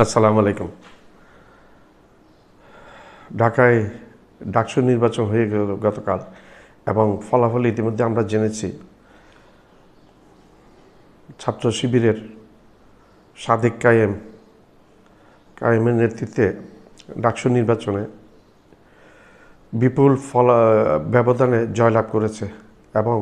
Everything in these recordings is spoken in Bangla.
আসসালামু আলাইকুম। ঢাকায় ডাকসু নির্বাচন হয়ে গেল গতকাল এবং ফলাফল ইতিমধ্যে আমরা জেনেছি। ছাত্র শিবিরের সাদেক কায়েমের নেতৃত্বে ডাকসু নির্বাচনে বিপুল ব্যবধানে জয়লাভ করেছে এবং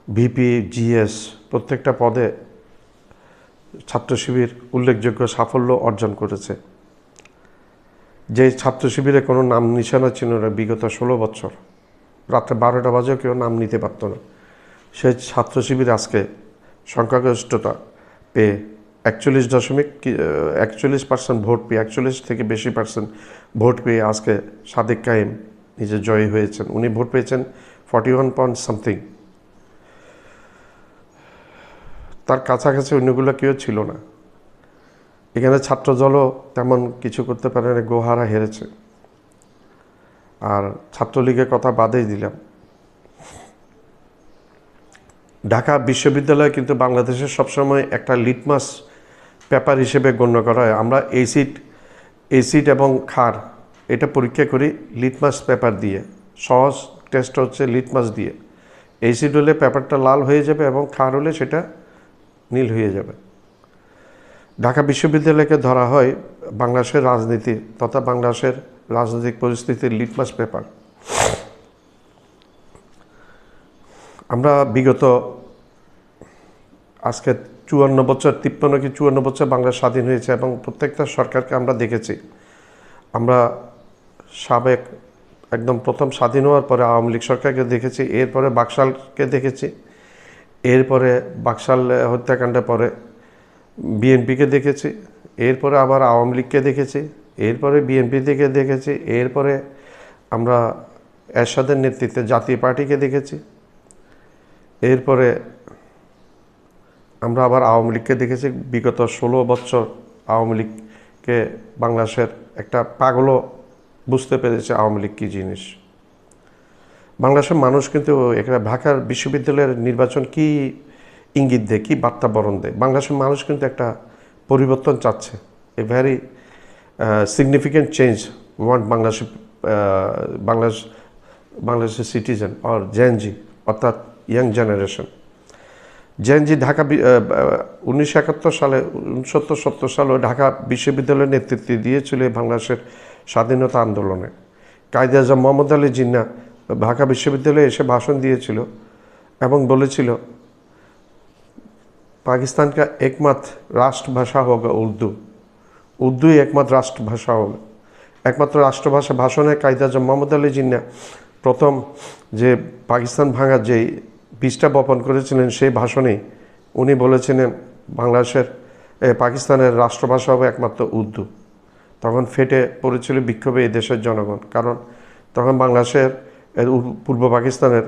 ভিপি জিএস প্রত্যেকটা পদে ছাত্র শিবির উল্লেখযোগ্য সাফল্য অর্জন করেছে। যে ছাত্র শিবিরে কোনো নাম নিশানা ছিল না বিগত 16 বছর, রাত্রে 12টা বাজেও কেউ নাম নিতে পারত না, সেই ছাত্র শিবির আজকে সংখ্যাগরিষ্ঠতা পেয়ে 41% ভোট পেয়ে 41 থেকে বেশি পার্সেন্ট ভোট পেয়ে আজকে সাদেক কায়েম নিজে জয়ী হয়েছেন। উনি ভোট পেয়েছেন 41 পয়েন্ট সামথিং। তার কাছাকাছি অন্যগুলো কেউ ছিল না। এখানে ছাত্রদলও তেমন কিছু করতে পারে না, গোহারা হেরেছে। আর ছাত্রলীগের কথা বাদেই দিলাম। ঢাকা বিশ্ববিদ্যালয় কিন্তু বাংলাদেশের সবসময় একটা লিটমাস পেপার হিসেবে গণ্য করা হয়। আমরা এসিড এবং ক্ষার এটা পরীক্ষা করি লিটমাস পেপার দিয়ে। সহজ টেস্ট হচ্ছে লিটমাস দিয়ে। এসিড হলে পেপারটা লাল হয়ে যাবে এবং ক্ষার হলে সেটা নীল হয়ে যাবে। ঢাকা বিশ্ববিদ্যালয়কে ধরা হয় বাংলাদেশের রাজনীতি তথা বাংলাদেশের রাজনৈতিক পরিস্থিতির লিটমাস পেপার। আমরা বিগত আজকে 53 বছর বাংলা স্বাধীন হয়েছে এবং প্রত্যেকটা সরকারকে আমরা দেখেছি। আমরা সাবেক একদম প্রথম স্বাধীন হওয়ার পরে আওয়ামী লীগ সরকারকে দেখেছি, এরপরে বাকশালকে দেখেছি, এরপরে বাকশাল হত্যাকাণ্ডের পরে বিএনপিকে দেখেছি, এরপরে আবার আওয়ামী লীগকে দেখেছি, এরপরে বিএনপি থেকে দেখেছি, এরপরে আমরা এরশাদের নেতৃত্বে জাতীয় পার্টিকে দেখেছি, এরপরে আমরা আবার আওয়ামী লীগকে দেখেছি। বিগত 16 বছর আওয়ামী লীগকে বাংলাদেশের একটা পাগলও বুঝতে পেরেছে আওয়ামী লীগ কী জিনিস। বাংলাদেশের মানুষ কিন্তু এখানে ঢাকার বিশ্ববিদ্যালয়ের নির্বাচন কি ইঙ্গিত দেয়, কী বার্তা বরণ দেয়। বাংলাদেশের মানুষ কিন্তু একটা পরিবর্তন চাচ্ছে। এ ভ্যারি সিগনিফিক্যান্ট চেঞ্জ ওয়ান্ট বাংলাদেশের সিটিজেন অর জেনজি, অর্থাৎ ইয়াং জেনারেশন। জেনজি ঢাকা 1971 সালে ঢাকা বিশ্ববিদ্যালয়ের নেতৃত্ব দিয়েছিল বাংলাদেশের স্বাধীনতা আন্দোলনে। কায়েদ আজম মোহাম্মদ আলী জিন্নাহ ঢাকা বিশ্ববিদ্যালয়ে এসে ভাষণ দিয়েছিল এবং বলেছিল पाकिस्तान का एकमात्र राष्ट्रभाषा होगा उर्दू ही एकमात्र राष्ट्रभाषा होगा। एकमात्र राष्ट्रभाषा भाषणे कायद आजम मोहम्मद आলী জিন্নাহ প্রথম যে পাকিস্তান ভাঙার যে বীজটা বপন করেছিলেন সেই ভাষণেই উনি বলেছিলেন পাকিস্তানের রাষ্ট্রভাষা হবে একমাত্র উর্দু। তখন ফেটে পড়েছিল বিক্ষোভে এই দেশের জনগণ, কারণ তখন বাংলাদেশের পূর্ব পাকিস্তানের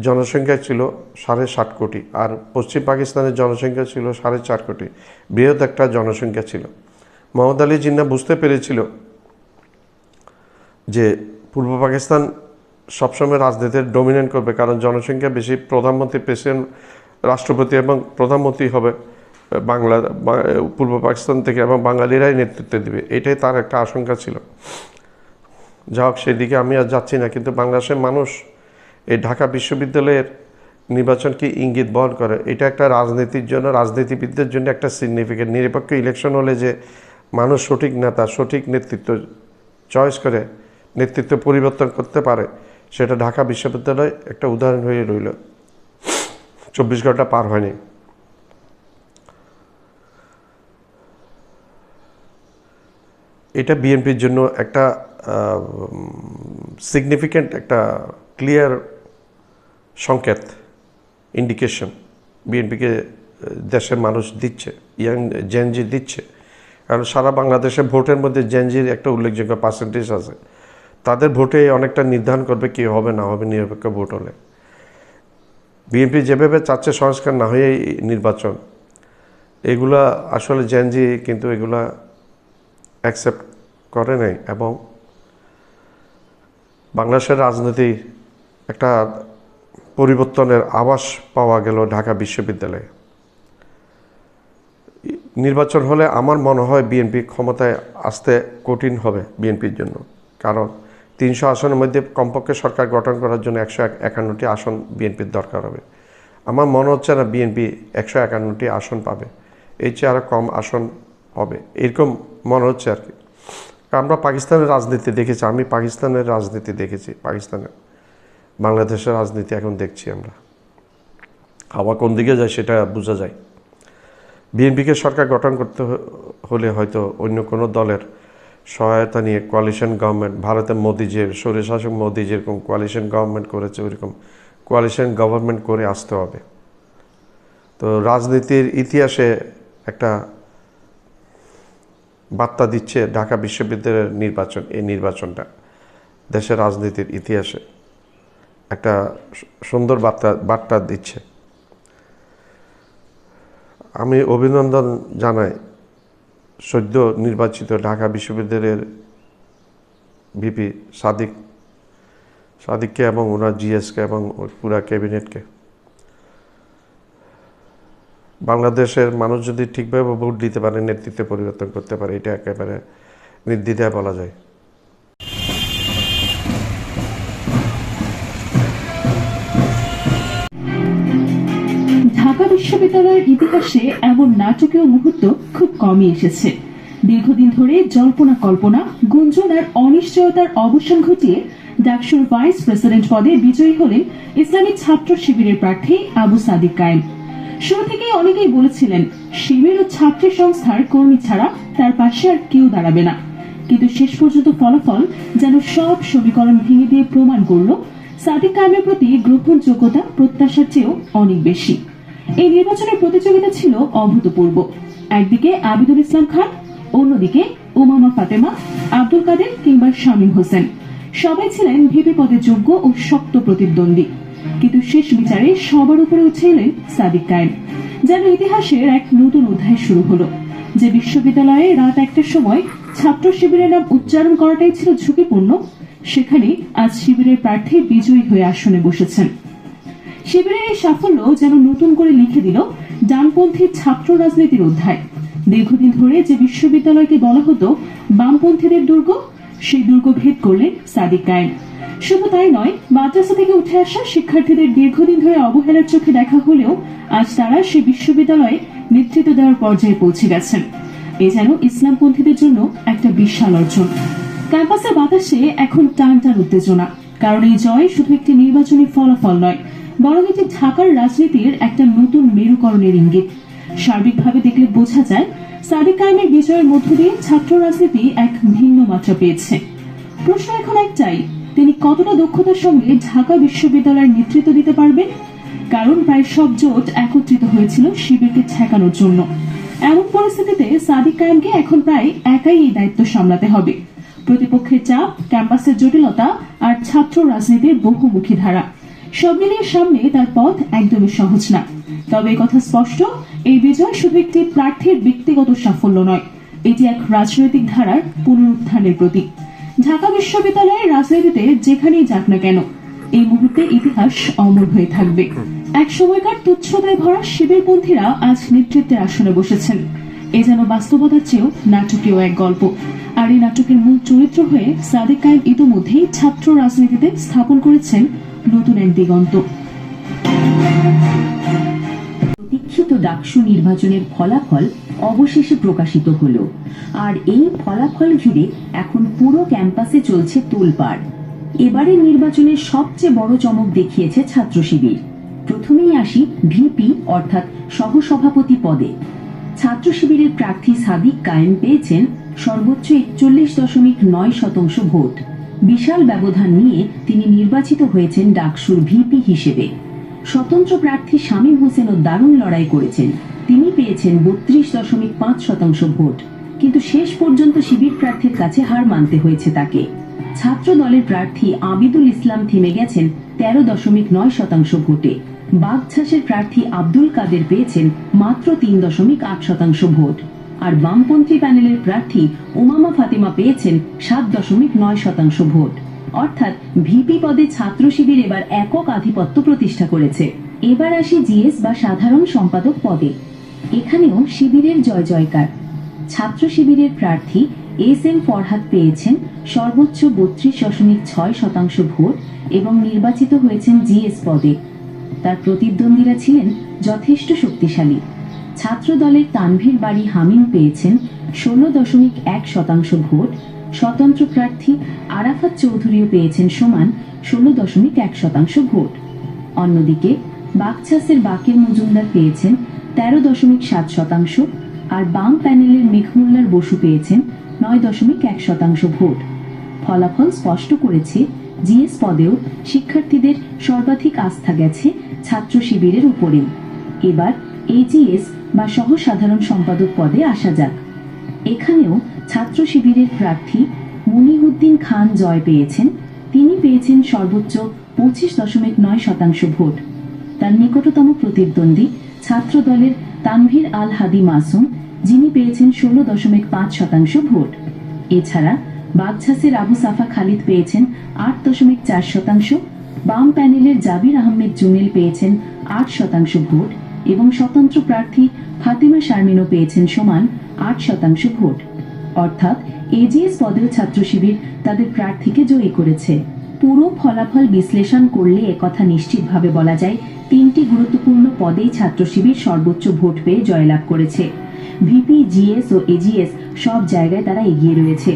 জনসংখ্যা ছিল 7.5 কোটি আর পশ্চিম পাকিস্তানের জনসংখ্যা ছিল 4.5 কোটি। বৃহৎ একটা জনসংখ্যা ছিল। মোহাম্মদ আলী জিন্নাহ বুঝতে পেরেছিল যে পূর্ব পাকিস্তান সবসময় রাজনীতির ডমিনেট করবে, কারণ জনসংখ্যা বেশি, প্রধানমন্ত্রী, প্রেসিডেন্ট, রাষ্ট্রপতি এবং প্রধানমন্ত্রী হবে পূর্ব পাকিস্তান থেকে এবং বাঙালিরাই নেতৃত্ব দেবে। এটাই তার একটা আশঙ্কা ছিল। যা হোক, সেদিকে আমি আর যাচ্ছি না। কিন্তু বাংলাদেশের মানুষ এই ঢাকা বিশ্ববিদ্যালয়ের নির্বাচনকে ইঙ্গিত বহন করে। এটা একটা রাজনীতির জন্য, রাজনীতিবিদদের জন্য একটা সিগনিফিকেন্ট। নিরপেক্ষ ইলেকশন হলে যে মানুষ সঠিক নেতা, সঠিক নেতৃত্ব চয়েস করে নেতৃত্ব পরিবর্তন করতে পারে, সেটা ঢাকা বিশ্ববিদ্যালয় একটা উদাহরণ হয়ে রইল। 24 ঘন্টা পার হয়নি। এটা বিএনপির জন্য একটা সিগনিফিক্যান্ট, একটা ক্লিয়ার সংকেত, ইন্ডিকেশন বিএনপিকে দেশের মানুষ দিচ্ছে, ইয়াং জেনজি দিচ্ছে। কারণ সারা বাংলাদেশে ভোটের মধ্যে জেনজির একটা উল্লেখযোগ্য পার্সেন্টেজ আছে। তাদের ভোটে অনেকটা নির্ধারণ করবে কী হবে না হবে নিরপেক্ষ ভোট হলে। বিএনপি যেভাবে চাচ্ছে সংস্কার না হয়ে নির্বাচন, এগুলা আসলে জেনজি কিন্তু এগুলা অ্যাকসেপ্ট করে নাই। এবং বাংলাদেশের রাজনীতি একটা পরিবর্তনের আভাস পাওয়া গেল ঢাকা বিশ্ববিদ্যালয়ে। নির্বাচন হলে আমার মনে হয় বিএনপি ক্ষমতায় আসতে কঠিন হবে বিএনপির জন্য, কারণ 300 আসনের মধ্যে কমপক্ষে সরকার গঠন করার জন্য 151টি আসন বিএনপির দরকার হবে। আমার মনে হচ্ছে না বিএনপি 151টি আসন পাবে, এই চেয়ে আরও কম আসন হবে এরকম মনে হচ্ছে আর কি। আমরা পাকিস্তানের রাজনীতি দেখেছি, আমি পাকিস্তানের রাজনীতি দেখেছি, পাকিস্তানের বাংলাদেশের রাজনীতি এখন দেখছি আমরা, হাওয়া কোন দিকে যায় সেটা বোঝা যায়। বিএনপিকে সরকার গঠন করতে হলে হয়তো অন্য কোনো দলের সহায়তা নিয়ে কোয়ালিশন গভর্নমেন্ট, ভারতের মোদিজির স্বৈরশাসক মোদি যেরকম কোয়ালিশন গভর্নমেন্ট করেছে ওইরকম কোয়ালিশন গভর্নমেন্ট করে আসতে হবে। তো রাজনীতির ইতিহাসে একটা বার্তা দিচ্ছে ঢাকা বিশ্ববিদ্যালয়ের নির্বাচন, এই নির্বাচনটা দেশের রাজনীতির ইতিহাসে একটা সুন্দর বার্তা দিচ্ছে। আমি অভিনন্দন জানাই সদ্য নির্বাচিত ঢাকা বিশ্ববিদ্যালয়ের ভিপি সাদিককে এবং ওনার জিএসকে এবং পুরা ক্যাবিনেটকে। বাংলাদেশের মানুষ যদি ঠিকভাবে ভোট দিতে পারে, নেতৃত্ব পরিবর্তন করতে পারে, এটা একেবারে নির্দ্বিধায় বলা যায়। ঢাকা বিশ্ববিদ্যালয়ের ইতিহাসে এমন নাটকীয় মুহূর্ত খুব কমই এসেছে। দীর্ঘদিন ধরে জল্পনা কল্পনা, গুঞ্জন আর অনিশ্চয়তার অবসান ঘটিয়ে ডাকসুর ভাইস প্রেসিডেন্ট পদে বিজয়ী হলেন ইসলামী ছাত্র শিবিরের প্রার্থী আবু সাদিক কায়েম। শুরু থেকেই অনেকেই বলেছিলেন শিবির ও ছাত্রী সংস্থার কর্মী ছাড়া তার পাশে আর কেউ দাঁড়াবে না, কিন্তু শেষ পর্যন্ত ফলাফল যেন সব সমীকরণ ভেঙে দিয়ে প্রমাণ করল সাদিক কায়েমের প্রতি গ্রহণযোগ্যতা প্রত্যাশার চেয়েও অনেক বেশি। এই নির্বাচনের প্রতিযোগিতা ছিল অভূতপূর্ব। একদিকে আবিদুল ইসলাম খান, অন্যদিকে উমামা ফাতেমা, আব্দুল কাদের কিংবা শামীম হোসেন, সবাই ছিলেন ভিপি পদে যোগ্য ও শক্ত প্রতিদ্বন্দ্বী। কিন্তু শেষ বিচারে সবার উপরে উঠে এলেন সাদিক কায়েম। যেন ইতিহাসের এক নতুন অধ্যায় শুরু হলো। যে বিশ্ববিদ্যালয়ে রাত 1টার সময় ছাত্র শিবিরের নাম উচ্চারণ করাটাই ছিল ঝুঁকিপূর্ণ, সেখানে আজ শিবিরের প্রার্থী বিজয়ী হয়ে আসনে বসেছেন। শিবিরের এই সাফল্য যেন নতুন করে লিখে দিল ডানপন্থী ছাত্র রাজনীতির অধ্যায়। দীর্ঘদিন ধরে যে বিশ্ববিদ্যালয়কে বলা হতো বামপন্থীদের দুর্গ, সেই দুর্গ ভেদ করলেন সাদিক কায়েম। শুধু তাই নয়, মাদ্রাসা থেকে উঠে আসা শিক্ষার্থীদের দীর্ঘদিন ধরে অবহেলার চোখে দেখা হলেও আজ তারা সেই বিশ্ববিদ্যালয়ে নেতৃত্ব দেওয়ার পর্যায়ে পৌঁছে গেছেন। এ যেন ইসলামপন্থীদের জন্য একটা বিশাল অর্জন। ক্যাম্পাসের বাতাসে এখন টান টান উত্তেজনা, কারণ এই জয় শুধু একটি নির্বাচনী ফলাফল নয়, বরং এটি ঢাকার রাজনীতির একটা নতুন মেরুকরণের ইঙ্গিত। সার্বিকভাবে দেখলে বোঝা যায় সাদিক কায়েমের বিজয়ের মধ্য দিয়ে ছাত্র রাজনীতি এক ভিন্ন মাত্রা পেয়েছে। প্রশ্ন এখন একটাই, তিনি কতটা দক্ষতার সঙ্গে ঢাকা বিশ্ববিদ্যালয়ের নেতৃত্ব দিতে পারবেন? কারণ প্রায় সব জোট একত্রিত হয়েছিল শিবিরকে ঠেকানোর জন্য। এমন পরিস্থিতিতে সাদিক কায়েমকে এখন প্রায় একাই এই দায়িত্ব সামলাতে হবে। প্রতিপক্ষের চাপ, ক্যাম্পাসের জটিলতা আর ছাত্র রাজনীতির বহুমুখী ধারা, সব মিলিয়ে সামনে তার পথ একদমই সহজ না। তবে কথা স্পষ্ট, এই বিজয় শুধু একটি প্রার্থীর ব্যক্তিগত সাফল্য নয়, এটি এক রাজনৈতিক ধারার পুনরুত্থানের প্রতীক। ঢাকা বিশ্ববিদ্যালয়ের রাজনীতিতে যেখানেই যাক না কেন, এই মুহূর্তে ইতিহাস অমর হয়ে থাকবে। এক সময়কার তুচ্ছতায় ভরা শিবিরপন্থীরা আজ নেতৃত্বের আসনে বসেছেন। এ যেন বাস্তবতার চেয়েও নাটকীয় এক গল্প। আর এই নাটকের মূল চরিত্র হয়ে সাদিক কায়েম ইতিমধ্যেই ছাত্র রাজনীতিতে স্থাপন করেছেন নতুন এক দিগন্ত। প্রতীক্ষিত ডাকসু নির্বাচনের ফলাফল অবশেষে প্রকাশিত হলো, আর এই ফলাফল ঘিরে এখন পুরো ক্যাম্পাসে চলছে তোলপাড়। এবারের নির্বাচনের সবচেয়ে বড় চমক দেখিয়েছে ছাত্র শিবির। প্রথমেই আসি ভিপি অর্থাৎ সহসভাপতি পদে। ছাত্র শিবিরের প্রার্থী সাদিক কায়েম পেয়েছেন সর্বোচ্চ 41.9% ভোট। বিশাল ব্যবধান নিয়ে তিনি নির্বাচিত হয়েছেন ডাকসুর ভিপি হিসেবে। স্বতন্ত্র প্রার্থী শামীম হোসেনও দারুণ লড়াই করেছেন, তিনি পেয়েছেন 32.5% ভোট, কিন্তু শেষ পর্যন্ত শিবির প্রার্থীর কাছে হার মানতে হয়েছে তাকে। ছাত্র দলের প্রার্থী আবিদুল ইসলাম থেমে গেছেন 13.9% ভোটে। বাগছাসের প্রার্থী আব্দুল কাদের পেয়েছেন মাত্র 3.8% ভোট, আর বামপন্থী প্যানেলের প্রার্থী উমামা ফাতেমা পেয়েছেন 7.9% ভোট। অর্থাৎ ভিপি পদে ছাত্র শিবির এবার একক আধিপত্য প্রতিষ্ঠা করেছে। এবার আসি জিএস বা সাধারণ সম্পাদক পদে। এখানেও শিবিরের জয় জয়কার। ছাত্র শিবিরের প্রার্থী এস.এম. ফরহাদ পেয়েছেন সর্বোচ্চ 32.6% ভোট এবং নির্বাচিত হয়েছেন জিএস পদে। তার প্রতিদ্বন্দ্বীরা ছিলেন যথেষ্ট শক্তিশালী। ছাত্র দলের তানভীর বাড়ি হামিম পেয়েছেন 16.1% ভোট। স্বতন্ত্র প্রার্থী আরাফাত চৌধুরীও পেয়েছেন সমান 16.1% ভোট। অন্যদিকে বাকছাসের বাকের মজুমদার পেয়েছেন 13.7% আর বাম প্যানেলের মেঘমুল্লার বসু পেয়েছেন 9.1% ভোট। ফলাফল স্পষ্ট করেছে জিএস পদেও শিক্ষার্থীদের সর্বাধিক আস্থা গেছে ছাত্র শিবিরের উপরে। এবার এজিএস বা সহ সাধারণ সম্পাদক পদে আসা যাক। এখানেও ছাত্র শিবিরের প্রার্থী মুনিউদ্দিন খান জয় পেয়েছেন। তিনি পেয়েছেন সর্বোচ্চ 25.9% ভোট। তার নিকটতম প্রতিদ্বন্দ্বী ছাত্র দলের তানভীর আল হাদি মাসুম, যিনি পেয়েছেন 16.5% ভোট। এছাড়া বাগঝাসের আবু সাফা খালিদ পেয়েছেন 8.4%, বাম প্যানেলের জাবির আহমেদ জুনেল পেয়েছেন 8% ভোট এবং স্বতন্ত্র প্রার্থী ফাতেমা শারমিনও পেয়েছেন সমান 8% ভোট। অর্থাৎ এজিএস পদেও ছাত্র শিবির তাদের প্রার্থীকে জয়ী করেছে। পুরো ফলাফল বিশ্লেষণ করলে একথা নিশ্চিতভাবে বলা যায়, 3টি গুরুত্বপূর্ণ পদেই ছাত্র শিবির সর্বোচ্চ ভোট পেয়ে জয়লাভ করেছে। ভিপি, জিএস ও এজিএস সব জায়গায় তারা এগিয়ে রয়েছে।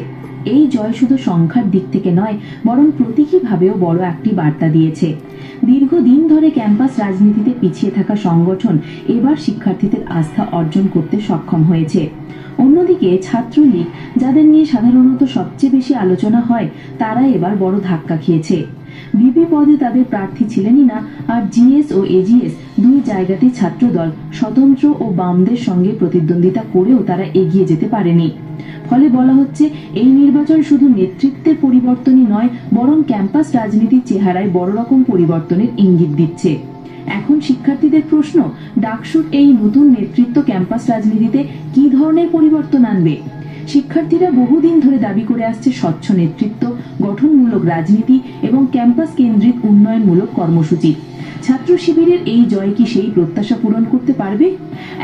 এই জয় শুধু সংখ্যার দিক থেকে নয়, বরং প্রতীকীভাবেও বড় একটি বার্তা দিয়েছে। দীর্ঘদিন ধরে ক্যাম্পাস রাজনীতিতে পিছিয়ে থাকা সংগঠন এবার শিক্ষার্থীদের আস্থা অর্জন করতে সক্ষম হয়েছে। অন্যদিকে ছাত্রলীগ, যাদের নিয়ে সাধারণত সবচেয়ে বেশি আলোচনা হয়, তারা এবার বড় ধাক্কা খেয়েছে। ভিপি পদে তাদের প্রার্থী ছিলেনই না, আর জিএস ও এজিএস দুই জায়গাতে ছাত্রদল স্বতন্ত্র ও বামদের সঙ্গে প্রতিদ্বন্দ্বিতা করেও তারা এগিয়ে যেতে পারেনি। ফলে বলা হচ্ছে এই নির্বাচন শুধু নেতৃত্বের পরিবর্তনই নয়, বরং ক্যাম্পাস রাজনীতির চেহারায় বড় রকম পরিবর্তনের ইঙ্গিত দিচ্ছে। এখন শিক্ষার্থীদের প্রশ্ন, ডাকসুর এই নতুন নেতৃত্ব ক্যাম্পাস রাজনীতিতে কি ধরনের পরিবর্তন আনবে? শিক্ষার্থীরা বহুদিন ধরে দাবি করে আসছে স্বচ্ছ নেতৃত্ব, গঠনমূলক রাজনীতি এবং ক্যাম্পাস কেন্দ্রিক উন্নয়নমূলক কর্মসূচি। ছাত্র শিবিরের এই জয় কি সেই প্রত্যাশা পূরণ করতে পারবে?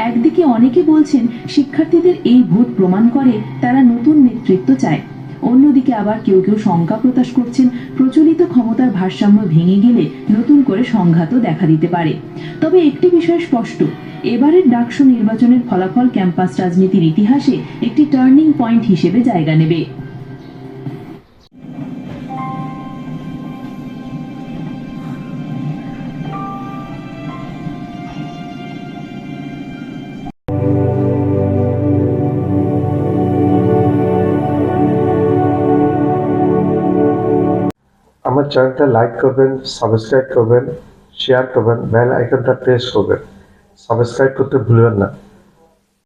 একদিকে অনেকে বলছেন শিক্ষার্থীদের এই ভোট প্রমাণ করে তারা নতুন নেতৃত্ব চায়। অন্যদিকে আবার কেউ কেউ শঙ্কা প্রকাশ করছেন প্রচলিত ক্ষমতার ভারসাম্য ভেঙে গেলে নতুন করে সংঘাতও দেখা দিতে পারে। তবে একটি বিষয় স্পষ্ট, এবারের ডাকসু নির্বাচনের ফলাফল ক্যাম্পাস রাজনীতির ইতিহাসে একটি টার্নিং পয়েন্ট হিসেবে জায়গা নেবে। আমার চ্যানেলটা লাইক করবেন, সাবস্ক্রাইব করবেন, শেয়ার করবেন, বেল আইকনটা প্রেস করবেন। সাবস্ক্রাইব করতে ভুলবেন না।